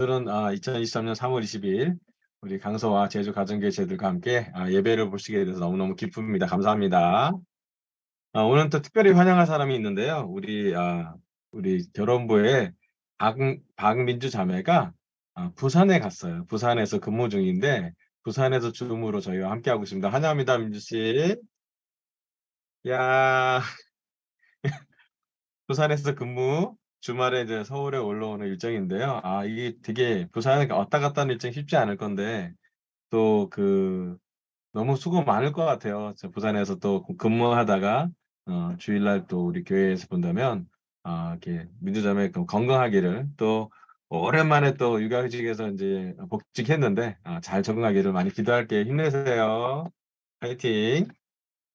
오늘은 2023년 3월 22일 우리 강서와 제주 가정교회 제들과 함께 예배를 보시게 돼서 너무너무 기쁩니다. 감사합니다. 오늘은 또 특별히 환영할 사람이 있는데요. 우리 결혼부의 박민주 자매가 부산에 갔어요. 부산에서 근무 중인데 부산에서 줌으로 저희와 함께하고 있습니다. 환영합니다, 민주 씨. 야, 부산에서 근무, 주말에 이제 서울에 올라오는 일정인데요. 이게 되게 부산에 왔다 갔다 하는 일정이 쉽지 않을 건데 또 너무 수고 많을 것 같아요. 저 부산에서 또 근무하다가 주일날 또 우리 교회에서 본다면 이렇게 민주자매 건강하기를, 또 오랜만에 또 육아휴직에서 이제 복직했는데 잘 적응하기를 많이 기도할게요. 힘내세요. 파이팅.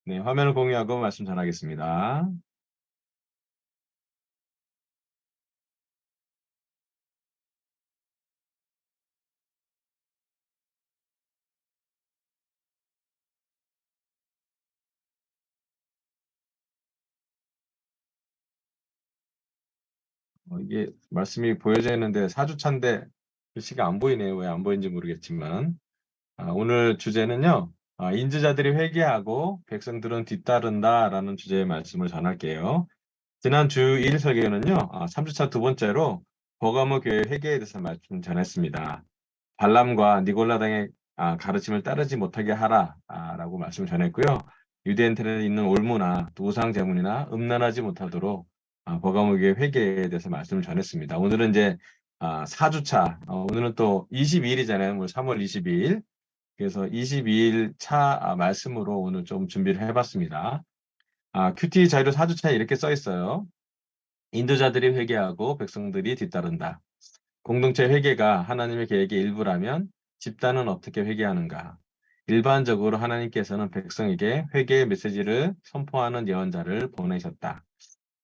네, 화면을 공유하고 말씀 전하겠습니다. 이게 말씀이 보여져 있는데 4주차인데 글씨가 안 보이네요. 왜 안 보이는지 모르겠지만. 오늘 주제는요, 인지자들이 회개하고 백성들은 뒤따른다라는 주제의 말씀을 전할게요. 지난 주 1일 설교는요, 3주차 두 번째로 버가모 교회 회개에 대해서 말씀 전했습니다. 발람과 니골라당의 가르침을 따르지 못하게 하라라고 말씀을 전했고요. 유대인들에 있는 올무나 또 우상 제문이나 음란하지 못하도록 버가모 교회 회개에 대해서 말씀을 전했습니다. 오늘은 이제 4주차, 오늘은 또 22일이잖아요. 오늘 3월 22일. 그래서 22일 차 말씀으로 오늘 좀 준비를 해봤습니다. 큐티 자료 4주차에 이렇게 써 있어요. 인도자들이 회개하고 백성들이 뒤따른다. 공동체 회개가 하나님의 계획의 일부라면 집단은 어떻게 회개하는가? 일반적으로 하나님께서는 백성에게 회개의 메시지를 선포하는 예언자를 보내셨다.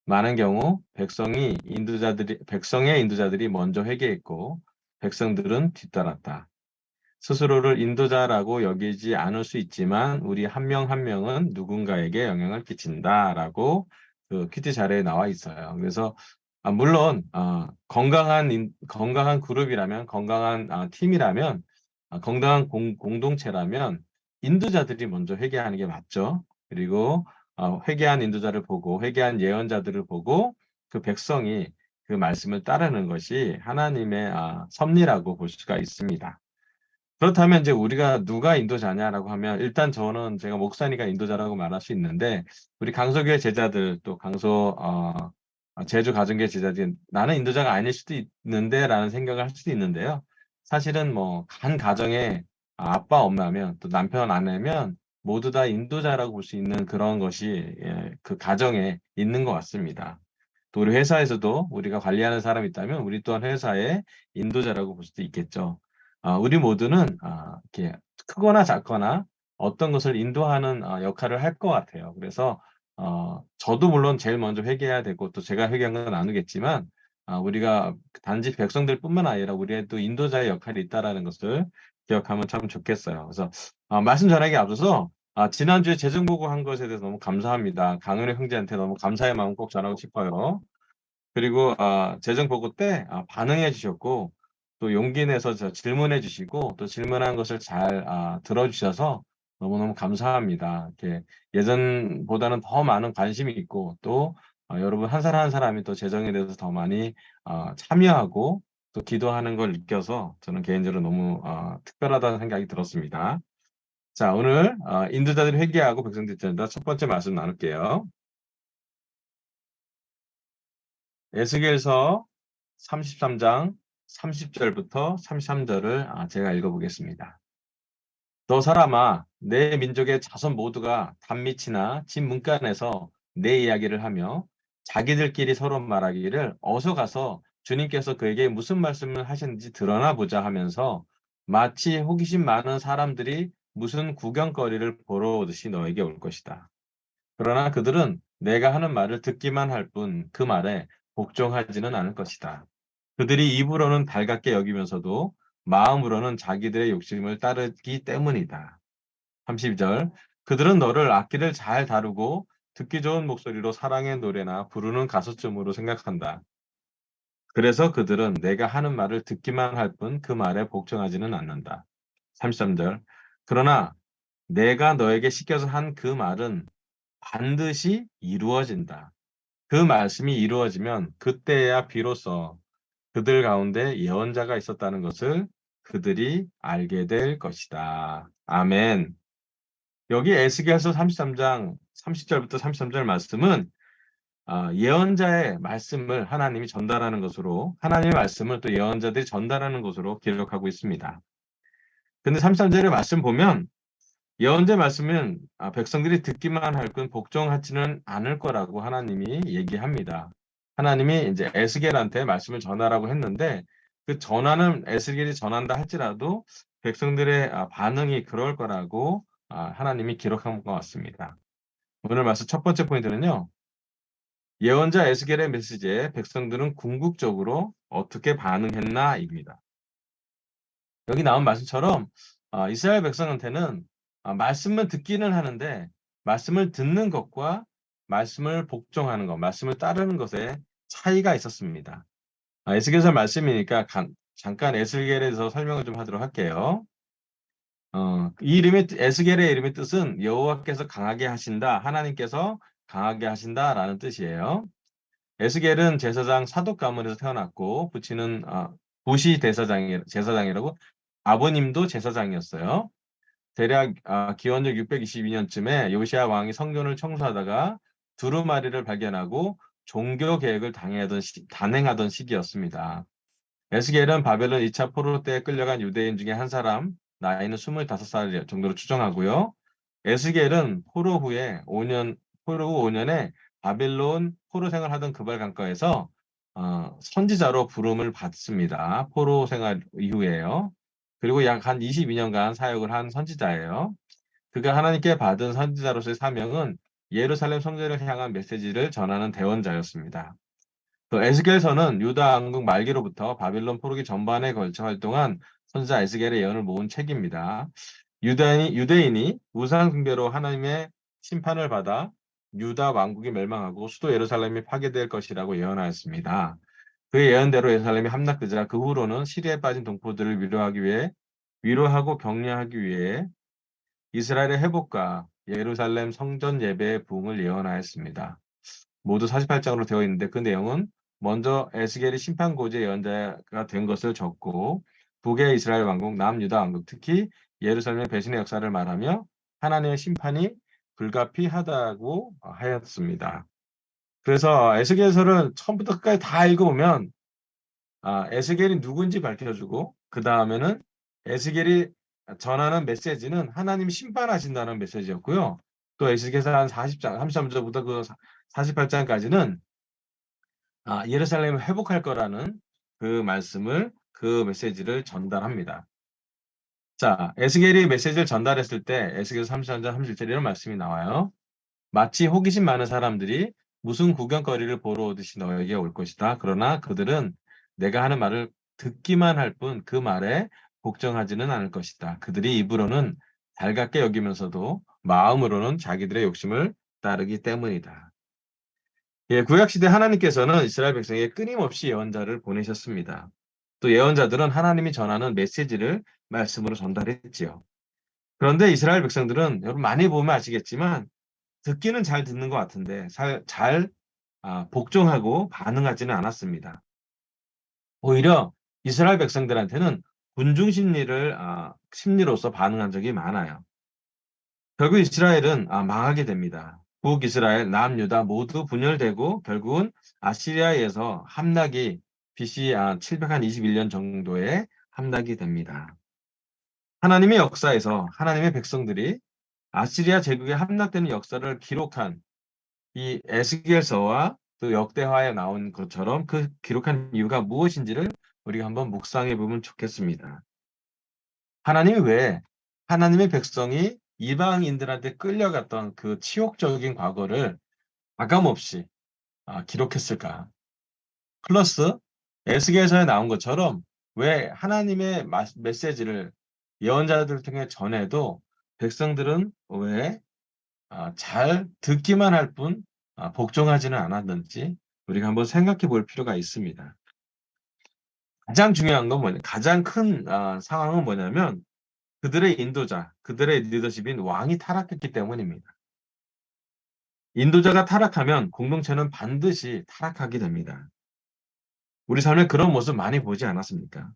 많은 경우 백성의 인도자들이 먼저 회개했고 백성들은 뒤따랐다. 스스로를 인도자라고 여기지 않을 수 있지만 우리 한 명 한 명은 누군가에게 영향을 끼친다라고 그 큐티 자료에 나와 있어요. 그래서 물론 건강한 그룹이라면, 건강한 팀이라면, 건강한 공동체라면 인도자들이 먼저 회개하는 게 맞죠. 그리고 회개한 인도자를 보고, 회개한 예언자들을 보고 그 백성이 그 말씀을 따르는 것이 하나님의 섭리라고 볼 수가 있습니다. 그렇다면 이제 우리가 누가 인도자냐라고 하면, 일단 저는 제가 목사니까 인도자라고 말할 수 있는데, 우리 강서교회 제자들, 또 제주 가정교회 제자들, 나는 인도자가 아닐 수도 있는데라는 생각을 할 수도 있는데요. 사실은 뭐 한 가정에 아빠 엄마면 또 남편 아내면 모두 다 인도자라고 볼 수 있는 그런 것이 그 가정에 있는 것 같습니다. 또 우리 회사에서도 우리가 관리하는 사람이 있다면 우리 또한 회사의 인도자라고 볼 수도 있겠죠. 우리 모두는 이렇게 크거나 작거나 어떤 것을 인도하는 역할을 할 것 같아요. 그래서 저도 물론 제일 먼저 회개해야 되고 또 제가 회개한 건 나누겠지만, 우리가 단지 백성들뿐만 아니라 우리의 또 인도자의 역할이 있다라는 것을 기억하면 참 좋겠어요. 그래서 말씀 전하기 앞서서 지난주에 재정보고 한 것에 대해서 너무 감사합니다. 강은혜 형제한테 너무 감사의 마음 꼭 전하고 싶어요. 그리고 재정 보고 때 반응해 주셨고 또 용기 내서 질문해 주시고 또 질문한 것을 잘 들어주셔서 너무너무 감사합니다. 이렇게 예전보다는 더 많은 관심이 있고 또 여러분 한 사람 한 사람이 또 재정에 대해서 더 많이 참여하고 또 기도하는 걸 느껴서 저는 개인적으로 너무 특별하다는 생각이 들었습니다. 자, 오늘 인도자들이 회개하고 백성들이 된다 첫 번째 말씀 나눌게요. 에스겔서 33장 30절부터 33절을 제가 읽어보겠습니다. 너 사람아, 내 민족의 자손 모두가 단밑이나 집 문간에서 내 이야기를 하며 자기들끼리 서로 말하기를 어서 가서 주님께서 그에게 무슨 말씀을 하셨는지 드러나 보자 하면서 마치 호기심 많은 사람들이 무슨 구경거리를 보러 오듯이 너에게 올 것이다. 그러나 그들은 내가 하는 말을 듣기만 할 뿐 그 말에 복종하지는 않을 것이다. 그들이 입으로는 달갑게 여기면서도 마음으로는 자기들의 욕심을 따르기 때문이다. 32절. 그들은 너를 악기를 잘 다루고 듣기 좋은 목소리로 사랑의 노래나 부르는 가수쯤으로 생각한다. 그래서 그들은 내가 하는 말을 듣기만 할 뿐 그 말에 복종하지는 않는다. 33절. 그러나 내가 너에게 시켜서 한 그 말은 반드시 이루어진다. 그 말씀이 이루어지면 그때야 비로소 그들 가운데 예언자가 있었다는 것을 그들이 알게 될 것이다. 아멘. 여기 에스겔서 33장 30절부터 33절 말씀은 예언자의 말씀을 하나님이 전달하는 것으로 하나님의 말씀을 또 예언자들이 전달하는 것으로 기록하고 있습니다. 근데 33절의 말씀 보면 예언자 말씀은 백성들이 듣기만 할 뿐 복종하지는 않을 거라고 하나님이 얘기합니다. 하나님이 이제 에스겔한테 말씀을 전하라고 했는데 그 전하는 에스겔이 전한다 할지라도 백성들의 반응이 그럴 거라고 하나님이 기록한 것 같습니다. 오늘 말씀 첫 번째 포인트는요. 예언자 에스겔의 메시지에 백성들은 궁극적으로 어떻게 반응했나입니다. 여기 나온 말씀처럼 이스라엘 백성한테는 말씀을 듣기는 하는데 말씀을 듣는 것과 말씀을 복종하는 것, 말씀을 따르는 것에 차이가 있었습니다. 에스겔서 말씀이니까 잠깐 에스겔에 대해서 설명을 좀 하도록 할게요. 이 에스겔의 이름의 뜻은 여호와께서 강하게 하신다, 하나님께서 강하게 하신다라는 뜻이에요. 에스겔은 제사장 사독 가문에서 태어났고 부친은 부시 제사장이라고 아버님도 제사장이었어요. 대략 기원적 622년쯤에 요시야 왕이 성전을 청소하다가 두루마리를 발견하고 종교 개혁을 단행하던 시기였습니다. 에스겔은 바벨론 2차 포로 때에 끌려간 유대인 중에 한 사람, 나이는 25살 정도로 추정하고요. 에스겔은 포로 후 5년에 바벨론 포로 생활하던 그발 강가에서 선지자로 부름을 받습니다. 포로 생활 이후에요. 그리고 약 한 22년간 사역을 한 선지자예요. 그가 하나님께 받은 선지자로서의 사명은 예루살렘 성전을 향한 메시지를 전하는 대원자였습니다. 또 에스겔서는 유다 왕국 말기로부터 바빌론 포로기 전반에 걸쳐 활동한 선지자 에스겔의 예언을 모은 책입니다. 유대인이 우상 숭배로 하나님의 심판을 받아 유다 왕국이 멸망하고 수도 예루살렘이 파괴될 것이라고 예언하였습니다. 그의 예언대로 예루살렘이 함락되자 그 후로는 시리에 빠진 동포들을 위로하고 격려하기 위해 이스라엘의 회복과 예루살렘 성전 예배의 부흥을 예언하였습니다. 모두 48장으로 되어 있는데 그 내용은 먼저 에스겔이 심판고지의 예언자가 된 것을 적고 북의 이스라엘 왕국, 남유다 왕국, 특히 예루살렘의 배신의 역사를 말하며 하나님의 심판이 불가피하다고 하였습니다. 그래서 에스겔서를 처음부터 끝까지 다 읽어보면 에스겔이 누군지 밝혀주고 그 다음에는 에스겔이 전하는 메시지는 하나님이 심판하신다는 메시지였고요. 또 에스겔서 한 40장, 33절부터 그 48장까지는 예루살렘을 회복할 거라는 그 메시지를 전달합니다. 자, 에스겔이 메시지를 전달했을 때 에스겔 33장 37절 이런 말씀이 나와요. 마치 호기심 많은 사람들이 무슨 구경거리를 보러 오듯이 너에게 올 것이다. 그러나 그들은 내가 하는 말을 듣기만 할 뿐 그 말에 복종하지는 않을 것이다. 그들이 입으로는 달갑게 여기면서도 마음으로는 자기들의 욕심을 따르기 때문이다. 예, 구약시대 하나님께서는 이스라엘 백성에게 끊임없이 예언자를 보내셨습니다. 또 예언자들은 하나님이 전하는 메시지를 말씀으로 전달했지요. 그런데 이스라엘 백성들은 여러분 많이 보면 아시겠지만 듣기는 잘 듣는 것 같은데 잘 복종하고 반응하지는 않았습니다. 오히려 이스라엘 백성들한테는 군중 심리로서 반응한 적이 많아요. 결국 이스라엘은 망하게 됩니다. 북이스라엘, 남유다 모두 분열되고 결국은 아시리아에서 BC 721년 정도에 함락이 됩니다. 하나님의 역사에서 하나님의 백성들이 아시리아 제국에 함락되는 역사를 기록한 이 에스겔서와 또 역대하에 나온 것처럼 그 기록한 이유가 무엇인지를 우리가 한번 묵상해 보면 좋겠습니다. 하나님이 왜 하나님의 백성이 이방인들한테 끌려갔던 그 치욕적인 과거를 가감없이 기록했을까? 플러스 에스겔서에 나온 것처럼 왜 하나님의 메시지를 예언자들을 통해 전해도 백성들은 왜 잘 듣기만 할 뿐 복종하지는 않았는지 우리가 한번 생각해 볼 필요가 있습니다. 가장 중요한 건 뭐냐, 가장 큰 상황은 뭐냐면 그들의 인도자, 그들의 리더십인 왕이 타락했기 때문입니다. 인도자가 타락하면 공동체는 반드시 타락하게 됩니다. 우리 삶에 그런 모습 많이 보지 않았습니까?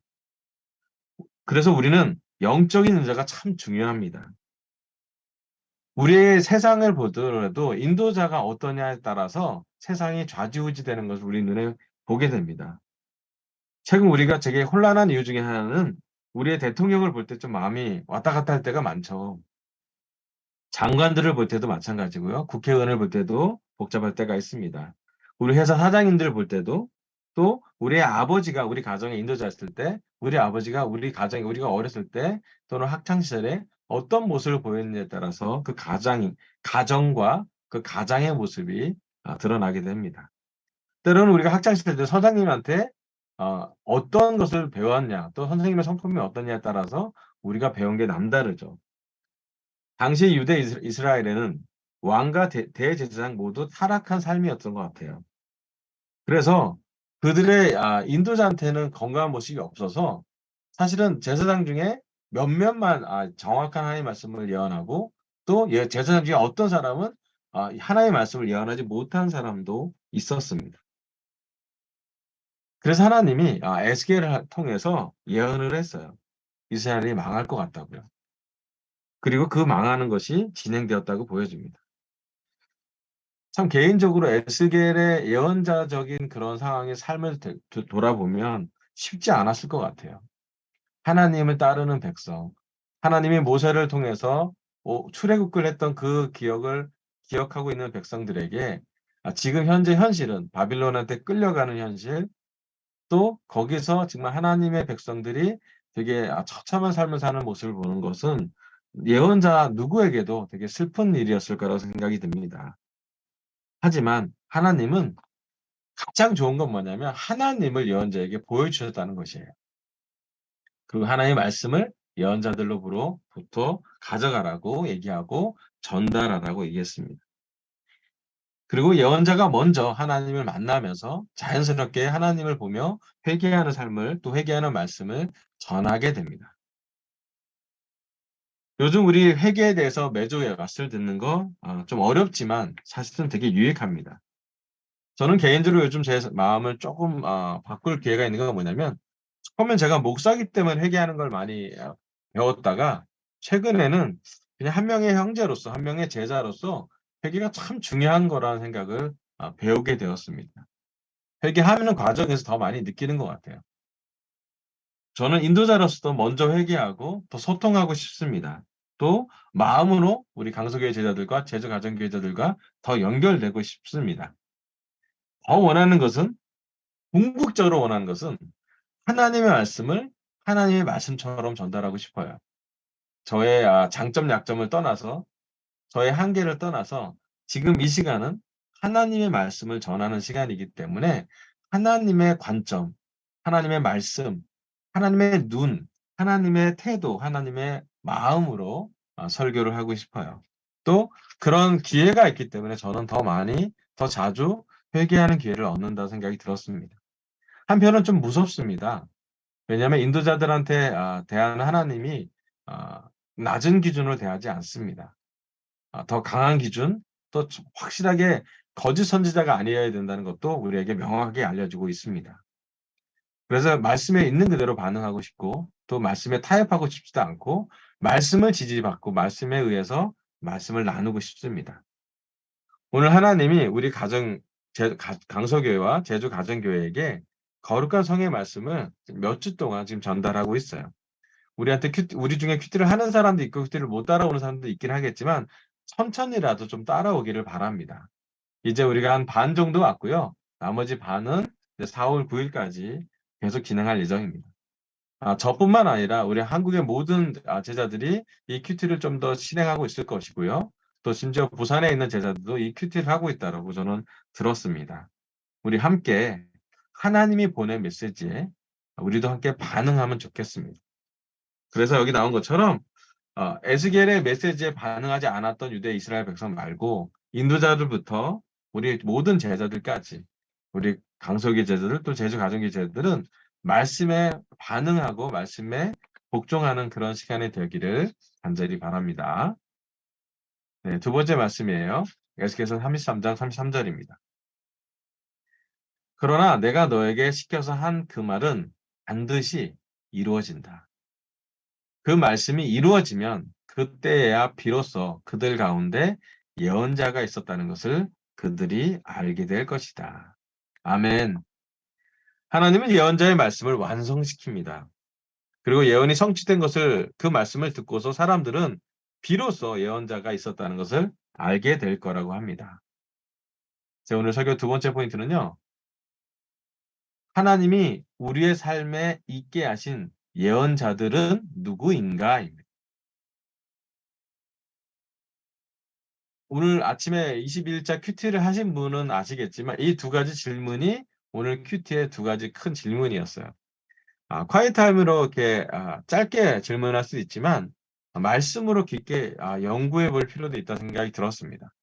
그래서 우리는 영적인 인도자가 참 중요합니다. 우리의 세상을 보더라도 인도자가 어떠냐에 따라서 세상이 좌지우지되는 것을 우리 눈에 보게 됩니다. 최근 우리가 되게 혼란한 이유 중에 하나는 우리의 대통령을 볼 때 좀 마음이 왔다 갔다 할 때가 많죠. 장관들을 볼 때도 마찬가지고요. 국회의원을 볼 때도 복잡할 때가 있습니다. 우리 회사 사장님들을 볼 때도 또 우리의 아버지가 우리 가정에 인도자였을 때, 우리 아버지가 우리 가정에 우리가 어렸을 때 또는 학창 시절에 어떤 모습을 보였느냐에 따라서 그 가정과 그 가장의 모습이 드러나게 됩니다. 때로는 우리가 학창 시절 때 선생님한테 어떤 것을 배웠냐, 또 선생님의 성품이 어떠냐에 따라서 우리가 배운 게 남다르죠. 당시 유대 이스라엘에는 왕과 대제사장 모두 타락한 삶이었던 것 같아요. 그래서 그들의 인도자한테는 건강한 모습이 없어서 사실은 제사장 중에 몇몇만 정확한 하나님의 말씀을 예언하고 또 제사장 중에 어떤 사람은 하나님의 말씀을 예언하지 못한 사람도 있었습니다. 그래서 하나님이 에스겔을 통해서 예언을 했어요. 이스라엘이 망할 것 같다고요. 그리고 그 망하는 것이 진행되었다고 보여집니다. 참 개인적으로 에스겔의 예언자적인 그런 상황의 삶을 돌아보면 쉽지 않았을 것 같아요. 하나님을 따르는 백성, 하나님이 모세를 통해서 출애굽을 했던 그 기억을 기억하고 있는 백성들에게 지금 현재 현실은 바빌론한테 끌려가는 현실, 또 거기서 정말 하나님의 백성들이 되게 처참한 삶을 사는 모습을 보는 것은 예언자 누구에게도 되게 슬픈 일이었을 거라고 생각이 듭니다. 하지만 하나님은 가장 좋은 건 뭐냐면 하나님을 예언자에게 보여주셨다는 것이에요. 그리고 하나님의 말씀을 예언자들로부터 가져가라고 얘기하고 전달하라고 얘기했습니다. 그리고 예언자가 먼저 하나님을 만나면서 자연스럽게 하나님을 보며 회개하는 삶을 또 회개하는 말씀을 전하게 됩니다. 요즘 우리 회개에 대해서 매주 말씀을 듣는 거 좀 어렵지만 사실은 되게 유익합니다. 저는 개인적으로 요즘 제 마음을 조금 바꿀 기회가 있는 건 뭐냐면 처음엔 제가 목사기 때문에 회개하는 걸 많이 배웠다가 최근에는 그냥 한 명의 형제로서 한 명의 제자로서 회개가 참 중요한 거라는 생각을 배우게 되었습니다. 회개하는 과정에서 더 많이 느끼는 것 같아요. 저는 인도자로서도 먼저 회개하고 더 소통하고 싶습니다. 또 마음으로 우리 강서교회 제자들과 제주가정교회자들과 더 연결되고 싶습니다. 더 원하는 것은 궁극적으로 원하는 것은 하나님의 말씀을 하나님의 말씀처럼 전달하고 싶어요. 저의 장점, 약점을 떠나서 저의 한계를 떠나서 지금 이 시간은 하나님의 말씀을 전하는 시간이기 때문에 하나님의 관점, 하나님의 말씀, 하나님의 눈, 하나님의 태도, 하나님의 마음으로 설교를 하고 싶어요. 또 그런 기회가 있기 때문에 저는 더 많이, 더 자주 회개하는 기회를 얻는다 생각이 들었습니다. 한편은 좀 무섭습니다. 왜냐하면 인도자들한테 대하는 하나님이 아, 낮은 기준으로 대하지 않습니다. 더 강한 기준, 또 확실하게 거짓 선지자가 아니어야 된다는 것도 우리에게 명확하게 알려주고 있습니다. 그래서 말씀에 있는 그대로 반응하고 싶고 또 말씀에 타협하고 싶지도 않고 말씀을 지지받고 말씀에 의해서 말씀을 나누고 싶습니다. 오늘 하나님이 우리 강서교회와 제주 가정교회에게 거룩한 성의 말씀을 몇 주 동안 지금 전달하고 있어요. 우리 중에 큐티를 하는 사람도 있고 큐티를 못 따라오는 사람도 있긴 하겠지만 천천히라도 좀 따라오기를 바랍니다. 이제 우리가 한 반 정도 왔고요. 나머지 반은 이제 4월 9일까지 계속 진행할 예정입니다. 저뿐만 아니라 우리 한국의 모든 제자들이 이 큐티를 좀 더 진행하고 있을 것이고요. 또 심지어 부산에 있는 제자들도 이 큐티를 하고 있다고 저는 들었습니다. 우리 함께 하나님이 보낸 메시지에 우리도 함께 반응하면 좋겠습니다. 그래서 여기 나온 것처럼 에스겔의 메시지에 반응하지 않았던 유대 이스라엘 백성 말고 인도자들부터 우리 모든 제자들까지 우리 강석기 제자들 또 제주 가정기 제자들은 말씀에 반응하고 말씀에 복종하는 그런 시간이 되기를 간절히 바랍니다. 네, 두 번째 말씀이에요. 에스겔서 33장 33절입니다. 그러나 내가 너에게 시켜서 한 그 말은 반드시 이루어진다. 그 말씀이 이루어지면 그때야 비로소 그들 가운데 예언자가 있었다는 것을 그들이 알게 될 것이다. 아멘. 하나님은 예언자의 말씀을 완성시킵니다. 그리고 예언이 성취된 것을 그 말씀을 듣고서 사람들은 비로소 예언자가 있었다는 것을 알게 될 거라고 합니다. 제 오늘 설교 두 번째 포인트는요. 하나님이 우리의 삶에 있게 하신 예언자들은 누구인가입니다. 오늘 아침에 21자 큐티를 하신 분은 아시겠지만 이 두 가지 질문이 오늘 큐티의 두 가지 큰 질문이었어요. quiet time으로 이렇게 짧게 질문할 수 있지만 말씀으로 깊게 연구해 볼 필요도 있다는 생각이 들었습니다.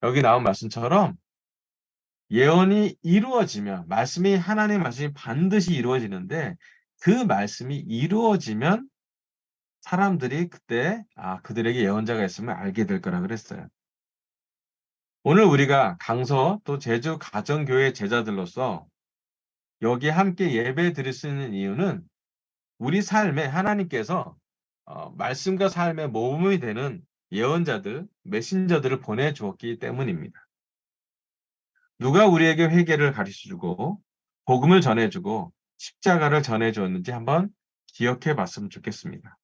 여기 나온 말씀처럼 예언이 이루어지면 말씀이 하나님의 말씀이 반드시 이루어지는데 그 말씀이 이루어지면 사람들이 그때 그들에게 예언자가 있음을 알게 될 거라 그랬어요. 오늘 우리가 강서 또 제주 가정교회 제자들로서 여기 함께 예배 드릴 수 있는 이유는 우리 삶에 하나님께서 말씀과 삶의 모범이 되는 예언자들, 메신저들을 보내주었기 때문입니다. 누가 우리에게 회개를 가르쳐주고 복음을 전해주고 십자가를 전해주었는지 한번 기억해 봤으면 좋겠습니다.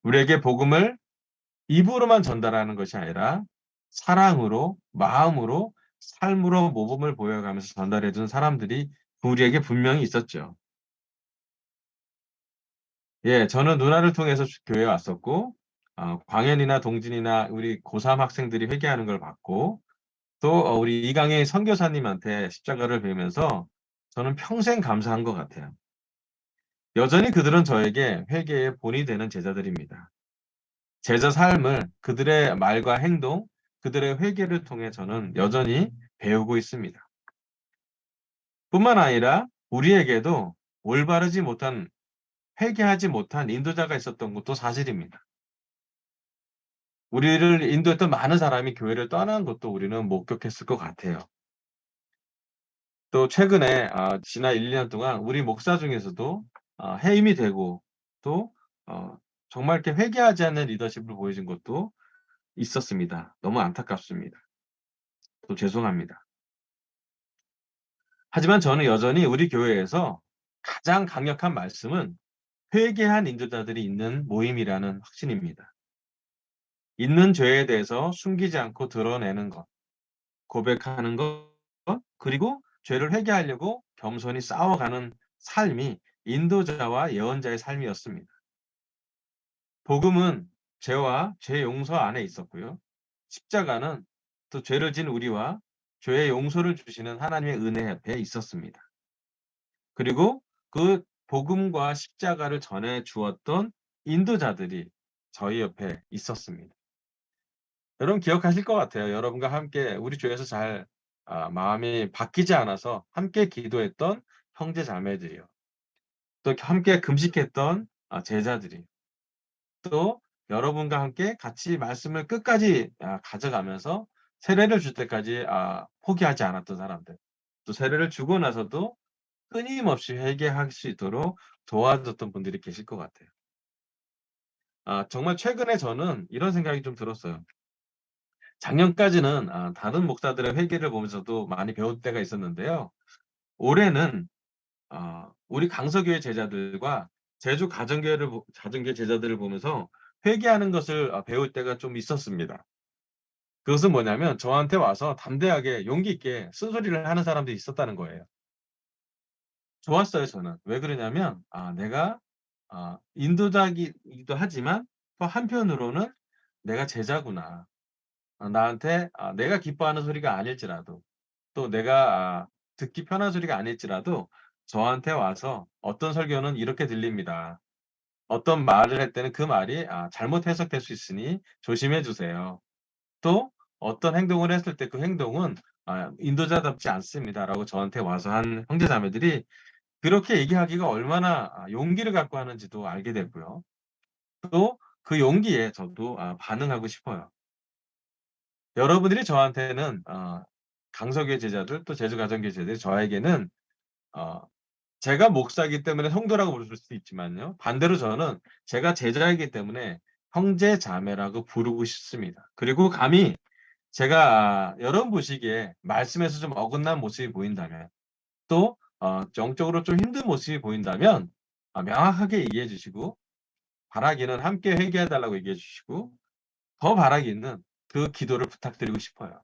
우리에게 복음을 입으로만 전달하는 것이 아니라 사랑으로, 마음으로, 삶으로 모범을 보여가면서 전달해 준 사람들이 우리에게 분명히 있었죠. 예, 저는 누나를 통해서 교회에 왔었고, 광현이나 동진이나 우리 고3 학생들이 회개하는 걸 봤고, 또 우리 이강의 선교사님한테 십자가를 배우면서 저는 평생 감사한 것 같아요. 여전히 그들은 저에게 회개의 본이 되는 제자들입니다. 제자 삶을 그들의 말과 행동, 그들의 회개를 통해 저는 여전히 배우고 있습니다. 뿐만 아니라 우리에게도 올바르지 못한, 회개하지 못한 인도자가 있었던 것도 사실입니다. 우리를 인도했던 많은 사람이 교회를 떠난 것도 우리는 목격했을 것 같아요. 또 최근에 지난 1, 2년 동안 우리 목사 중에서도 해임이 되고 또 정말 이렇게 회개하지 않는 리더십을 보여준 것도 있었습니다. 너무 안타깝습니다. 또 죄송합니다. 하지만 저는 여전히 우리 교회에서 가장 강력한 말씀은 회개한 인도자들이 있는 모임이라는 확신입니다. 있는 죄에 대해서 숨기지 않고 드러내는 것, 고백하는 것, 그리고 죄를 회개하려고 겸손히 싸워가는 삶이 인도자와 예언자의 삶이었습니다. 복음은 죄와 죄 용서 안에 있었고요. 십자가는 또 죄를 진 우리와 죄의 용서를 주시는 하나님의 은혜 옆에 있었습니다. 그리고 그 복음과 십자가를 전해 주었던 인도자들이 저희 옆에 있었습니다. 여러분 기억하실 것 같아요. 여러분과 함께 우리 교회에서 잘 마음이 바뀌지 않아서 함께 기도했던 형제 자매들이요. 또 함께 금식했던 제자들이 또 여러분과 함께 같이 말씀을 끝까지 가져가면서 세례를 줄 때까지 포기하지 않았던 사람들. 또 세례를 주고 나서도 끊임없이 회개할 수 있도록 도와줬던 분들이 계실 것 같아요. 정말 최근에 저는 이런 생각이 좀 들었어요. 작년까지는 다른 목사들의 회개를 보면서도 많이 배울 때가 있었는데요. 올해는 우리 강서교회 제자들과 제주 가정교회 제자들을 보면서 회개하는 것을 배울 때가 좀 있었습니다. 그것은 뭐냐면 저한테 와서 담대하게 용기 있게 쓴소리를 하는 사람들이 있었다는 거예요. 좋았어요, 저는. 왜 그러냐면 내가 인도자이기도 하지만 또 한편으로는 '내가 제자구나. 나한테 내가 기뻐하는 소리가 아닐지라도 또 내가 듣기 편한 소리가 아닐지라도 저한테 와서 어떤 설교는 이렇게 들립니다. 어떤 말을 할 때는 그 말이 잘못 해석될 수 있으니 조심해 주세요. 또 어떤 행동을 했을 때 그 행동은 인도자답지 않습니다.'라고 저한테 와서 한 형제자매들이 그렇게 얘기하기가 얼마나 용기를 갖고 하는지도 알게 되고요. 또 그 용기에 저도 반응하고 싶어요. 여러분들이 저한테는 강석의 제자들 또 제주가정교회 제자들이 저에게는 어 제가 목사이기 때문에 성도라고 부를 수도 있지만요. 반대로 저는 제가 제자이기 때문에 형제 자매라고 부르고 싶습니다. 그리고 감히 제가 여러분 보시기에 말씀에서 좀 어긋난 모습이 보인다면 또 영적으로 좀 힘든 모습이 보인다면 명확하게 얘기해 주시고 바라기는 함께 회개해 달라고 얘기해 주시고 더 바라기는 그 기도를 부탁드리고 싶어요.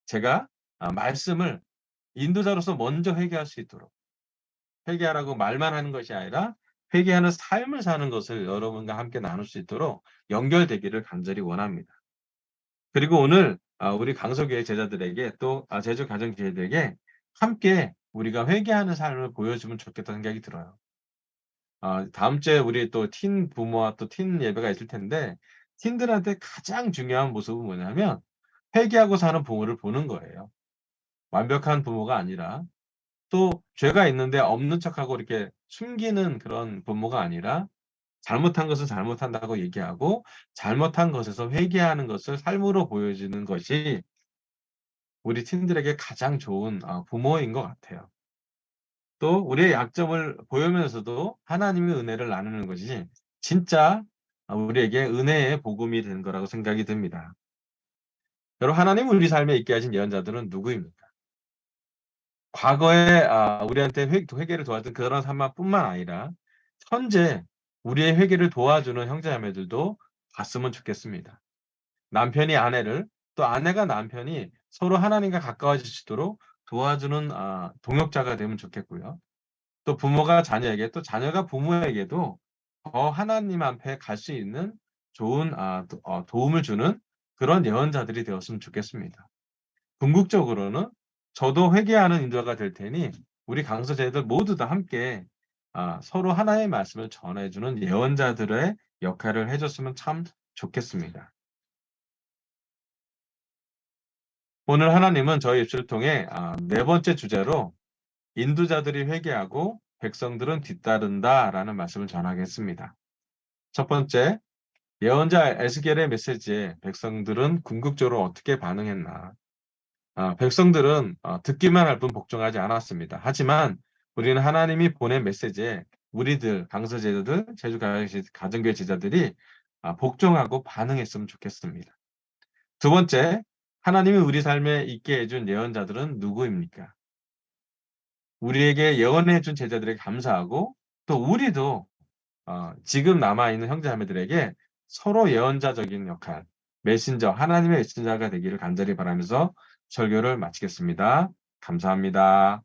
제가 말씀을 인도자로서 먼저 회개할 수 있도록 회개하라고 말만 하는 것이 아니라 회개하는 삶을 사는 것을 여러분과 함께 나눌 수 있도록 연결되기를 간절히 원합니다. 그리고 오늘 우리 강서교회 제자들에게 또 제주 가정교회들에게 함께 우리가 회개하는 삶을 보여주면 좋겠다는 생각이 들어요. 다음 주에 우리 또 틴 부모와 또 틴 예배가 있을 텐데 틴들한테 가장 중요한 모습은 뭐냐면 회개하고 사는 부모를 보는 거예요. 완벽한 부모가 아니라 또 죄가 있는데 없는 척하고 이렇게 숨기는 그런 부모가 아니라 잘못한 것은 잘못한다고 얘기하고 잘못한 것에서 회개하는 것을 삶으로 보여주는 것이 우리 틴들에게 가장 좋은 부모인 것 같아요. 또 우리의 약점을 보이면서도 하나님의 은혜를 나누는 것이 진짜 우리에게 은혜의 복음이 된 거라고 생각이 듭니다. 여러분 하나님은 우리 삶에 있게 하신 예언자들은 누구입니까? 과거에 우리한테 회개를 도와준 그런 사람뿐만 아니라 현재 우리의 회개를 도와주는 형제자매들도 봤으면 좋겠습니다. 남편이 아내를 또 아내가 남편이 서로 하나님과 가까워지시도록 도와주는 동역자가 되면 좋겠고요. 또 부모가 자녀에게 또 자녀가 부모에게도 더 하나님 앞에 갈 수 있는 좋은 도움을 주는 그런 예언자들이 되었으면 좋겠습니다. 궁극적으로는 저도 회개하는 인도가 될 테니 우리 강서제들 모두 다 함께 서로 하나의 말씀을 전해주는 예언자들의 역할을 해줬으면 참 좋겠습니다. 오늘 하나님은 저희 입술을 통해 네 번째 주제로 인도자들이 회개하고 백성들은 뒤따른다라는 말씀을 전하겠습니다. 첫 번째, 예언자 에스겔의 메시지에 백성들은 궁극적으로 어떻게 반응했나? 백성들은 듣기만 할 뿐 복종하지 않았습니다. 하지만 우리는 하나님이 보낸 메시지에 우리들 강서제자들, 제주 가정교회 제자들이 복종하고 반응했으면 좋겠습니다. 두 번째, 하나님이 우리 삶에 있게 해준 예언자들은 누구입니까? 우리에게 예언해 준 제자들에게 감사하고 또 우리도 지금 남아있는 형제자매들에게 서로 예언자적인 역할, 메신저, 하나님의 메신저가 되기를 간절히 바라면서 설교를 마치겠습니다. 감사합니다.